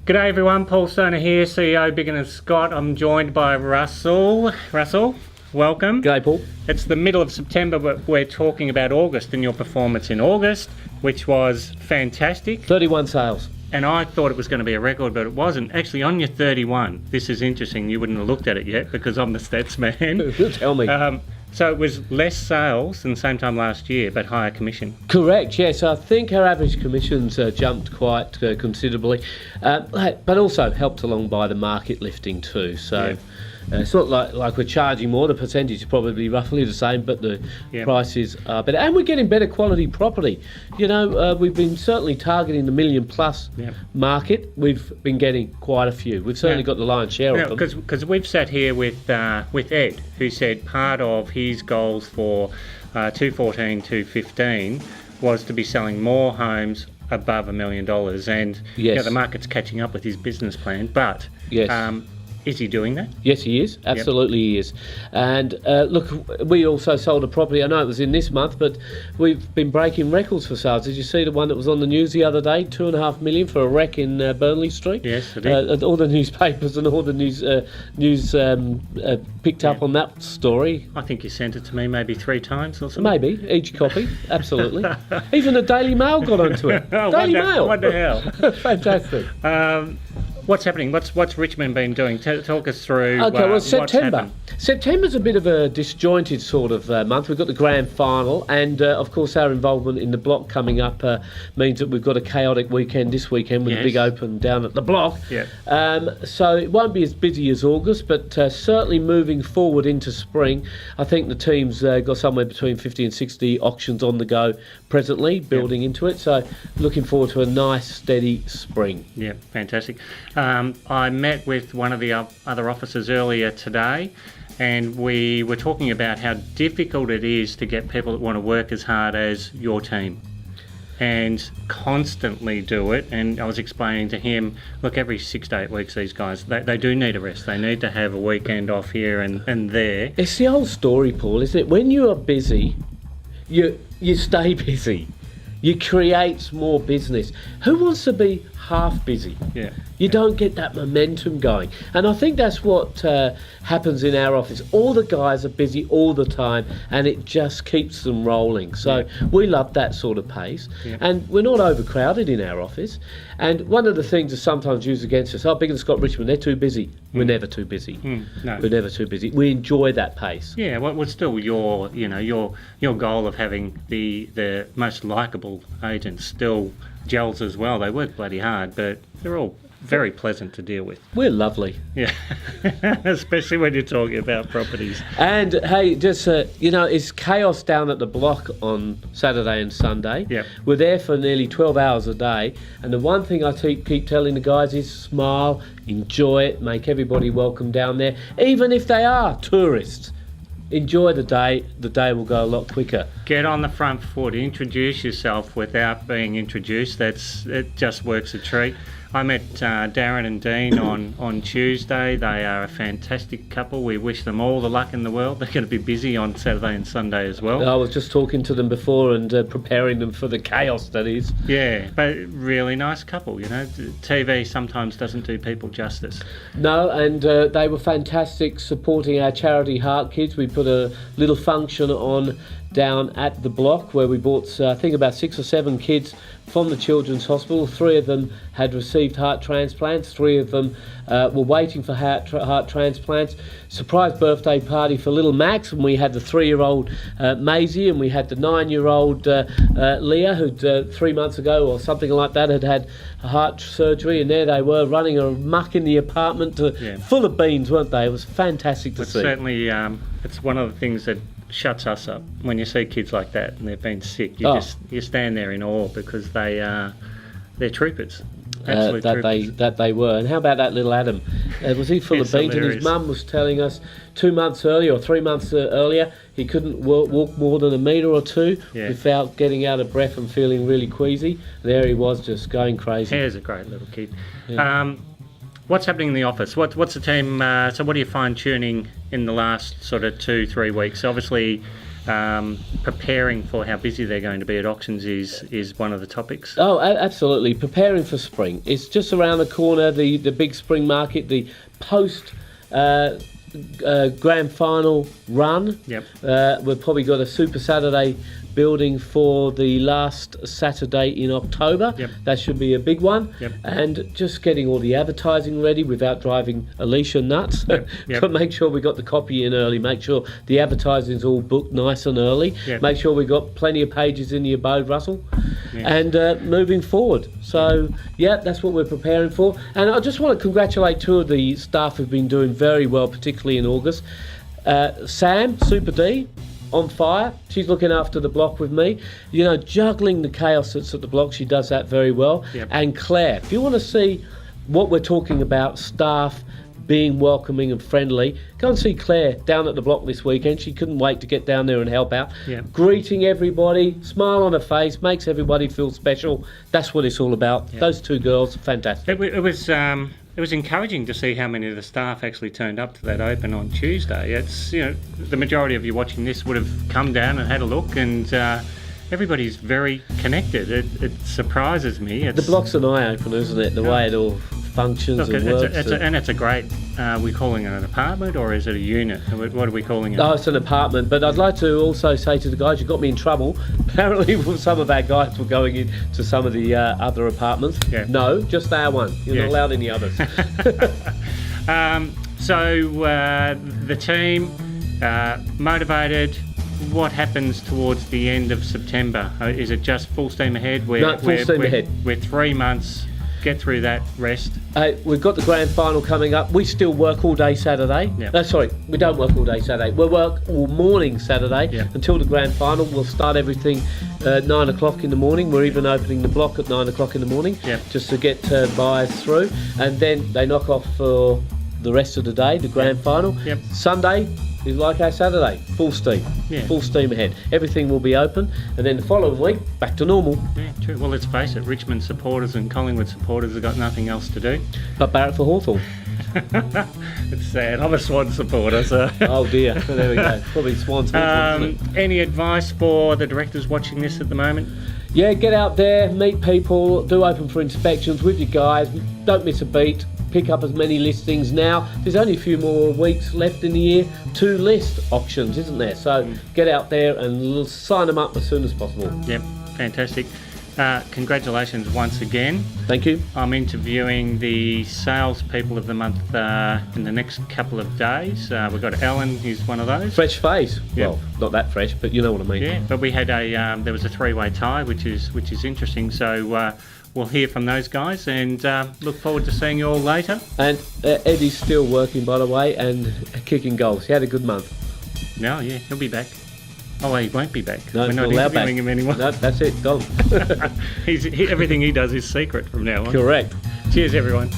G'day everyone, Paul Stoner here, CEO Bigger Than Scott. I'm joined by Russell. Russell, welcome. G'day, Paul. It's the middle of September, but we're talking about August and your performance in August, which was fantastic. 31 sales. And I thought it was going to be a record, but it wasn't. Actually, on your 31, this is interesting, you wouldn't have looked at it yet because I'm the stats man. Tell me. So it was less sales than the same time last year, but higher commission. Correct, yes. I think our average commissions jumped quite considerably, but also helped along by the market lifting too. So it's not like we're charging more. The percentage is probably roughly the same, but the prices are better. And we're getting better quality property. You know, we've been certainly targeting the $1 million plus market. We've been getting quite a few. We've certainly got the lion's share of them. Because we've sat here with Ed, who said part of his goals for 2014, 2015 was to be selling more homes above $1 million. And you know, the market's catching up with his business plan. But is he doing that? Yes, he is. Absolutely, he is. And look, we also sold a property. I know it was in this month, but we've been breaking records for sales. Did you see the one that was on the news the other day? $2.5 million for a wreck in Burnley Street. Yes, I did. All the newspapers and all the news picked up on that story. I think you sent it to me maybe 3 times or something. Maybe each copy. Absolutely. Even the Daily Mail got onto it. Daily Mail. What the hell? Fantastic. What's happening? What's Richmond been doing? Talk us through. Okay, well, September. September's a bit of a disjointed sort of month. We've got the grand final, and of course our involvement in the block coming up means that we've got a chaotic weekend this weekend with a big open down at the block. So it won't be as busy as August, but certainly moving forward into spring. I think the team's got somewhere between 50 and 60 auctions on the go presently, building into it. So looking forward to a nice, steady spring. Yeah, fantastic. I met with one of the other officers earlier today, and we were talking about how difficult it is to get people that want to work as hard as your team and constantly do it. And I was explaining to him, look, every 6 to 8 weeks these guys, they do need a rest. They need to have a weekend off here and there. It's the old story, Paul, isn't it? When you are busy, you stay busy. You create more business. Who wants to be half busy? You don't get that momentum going. And I think that's what happens in our office. All the guys are busy all the time, and it just keeps them rolling. So we love that sort of pace. And we're not overcrowded in our office. And one of the things that's sometimes used against us, Bigger Than Scott Richmond, they're too busy. We're never too busy. No. We're never too busy. We enjoy that pace. Yeah, well, still your goal of having the most likeable agents still gels as well. They work bloody hard, but they're all very pleasant to deal with. We're lovely. Yeah, especially when you're talking about properties. And hey, just it's chaos down at the block on Saturday and Sunday. We're there for nearly 12 hours a day, and the one thing I keep telling the guys is smile, enjoy it, make everybody welcome down there, even if they are tourists. Enjoy the day. The day will go a lot quicker. Get on the front foot. Introduce yourself without being introduced. It just works a treat. I met Darren and Dean on Tuesday. They are a fantastic couple. We wish them all the luck in the world. They're going to be busy on Saturday and Sunday as well. I was just talking to them before and preparing them for the chaos that is. Yeah, but really nice couple, you know. TV sometimes doesn't do people justice. No, and they were fantastic supporting our charity Heart Kids. We put a little function on down at the block where we brought, I think, about 6 or 7 kids from the Children's Hospital. 3 of them had received heart transplants. 3 of them were waiting for heart transplants. Surprise birthday party for little Max, and we had the 3-year-old Maisie, and we had the 9-year-old Leah, who 3 months ago or something like that had heart surgery, and there they were running amok in the apartment, full of beans, weren't they? It was fantastic to see. Certainly, it's one of the things that shuts us up when you see kids like that and they've been sick. You stand there in awe because they're troopers. That they were. And how about that little Adam? Was he full of beans? And his mum was telling us 2 months earlier or 3 months earlier he couldn't walk more than a metre or 2 without getting out of breath and feeling really queasy. There he was, just going crazy. He's a great little kid. What's happening in the office? What's the team? So what are you fine tuning in the last sort of 2-3 weeks? Obviously, preparing for how busy they're going to be at auctions is one of the topics. Oh, absolutely. Preparing for spring. It's just around the corner, the big spring market, the post grand final run. Yep. We've probably got a Super Saturday building for the last Saturday in October. Yep. That should be a big one. Yep. And just getting all the advertising ready without driving Alicia nuts. Yep. Yep. But make sure we got the copy in early. Make sure the advertising's all booked nice and early. Yep. Make sure we got plenty of pages in the abode, Russell. Yes. And moving forward. So, yeah, that's what we're preparing for. And I just want to congratulate two of the staff who've been doing very well, particularly in August. Sam, Super D, on fire. She's looking after the block with me. You know, juggling the chaos that's at the block, she does that very well. Yep. And Claire, if you want to see what we're talking about, staff being welcoming and friendly, go and see Claire down at the block this weekend. She couldn't wait to get down there and help out. Yep. Greeting everybody, smile on her face, makes everybody feel special. That's what it's all about. Yep. Those two girls, fantastic. It was encouraging to see how many of the staff actually turned up to that open on Tuesday. It's, you know, the majority of you watching this would have come down and had a look, and everybody's very connected. It surprises me. The block's an eye-opener, isn't it? The way it all functions Look, and works. it's a great. We're calling it an apartment, or is it a unit? What are we calling it? Oh, it's an apartment, but I'd like to also say to the guys, you got me in trouble. Apparently, some of our guys were going into some of the other apartments. Yeah. No, just our one. You're Yes. not allowed any others. So the team motivated. What happens towards the end of September? Is it just full steam ahead? No, full steam ahead. We're 3 months. Get through that. Rest. We've got the grand final coming up. We still work all day Saturday. Yeah. Sorry, we don't work all day Saturday. We'll work all morning Saturday Yeah. until the grand final. We'll start everything 9 o'clock in the morning. We're even opening the block at 9 o'clock in the morning, Yeah. just to get buyers through. And then they knock off for the rest of the day, the grand final. Yep. Sunday is like our Saturday, full steam, Yeah. full steam ahead. Everything will be open, and then the following week, back to normal. Yeah, true. Well, let's face it. Richmond supporters and Collingwood supporters have got nothing else to do. But Barrett for Hawthorn. It's sad. I'm a Swan supporter, so. Oh dear, there we go. Probably Swans. Hawthorn, isn't it? Any advice for the directors watching this at the moment? Yeah, get out there, meet people, do open for inspections with your guys, don't miss a beat, pick up as many listings now. There's only a few more weeks left in the year to list auctions, isn't there? So get out there and sign them up as soon as possible. Yep, fantastic. Congratulations once again. Thank you. I'm interviewing the salespeople of the month in the next couple of days. We've got Ellen, who's one of those. Fresh face. Yeah. Well, not that fresh, but you know what I mean. Yeah, but we had there was a three-way tie, which is interesting. So we'll hear from those guys, and look forward to seeing you all later. And Eddie's still working, by the way, and kicking goals. He had a good month. No, yeah, he'll be back. Oh, he won't be back. No, We're not allowed back. interviewing him anymore. No, that's it, gone. Everything he does is secret from now on. Correct. Cheers, everyone.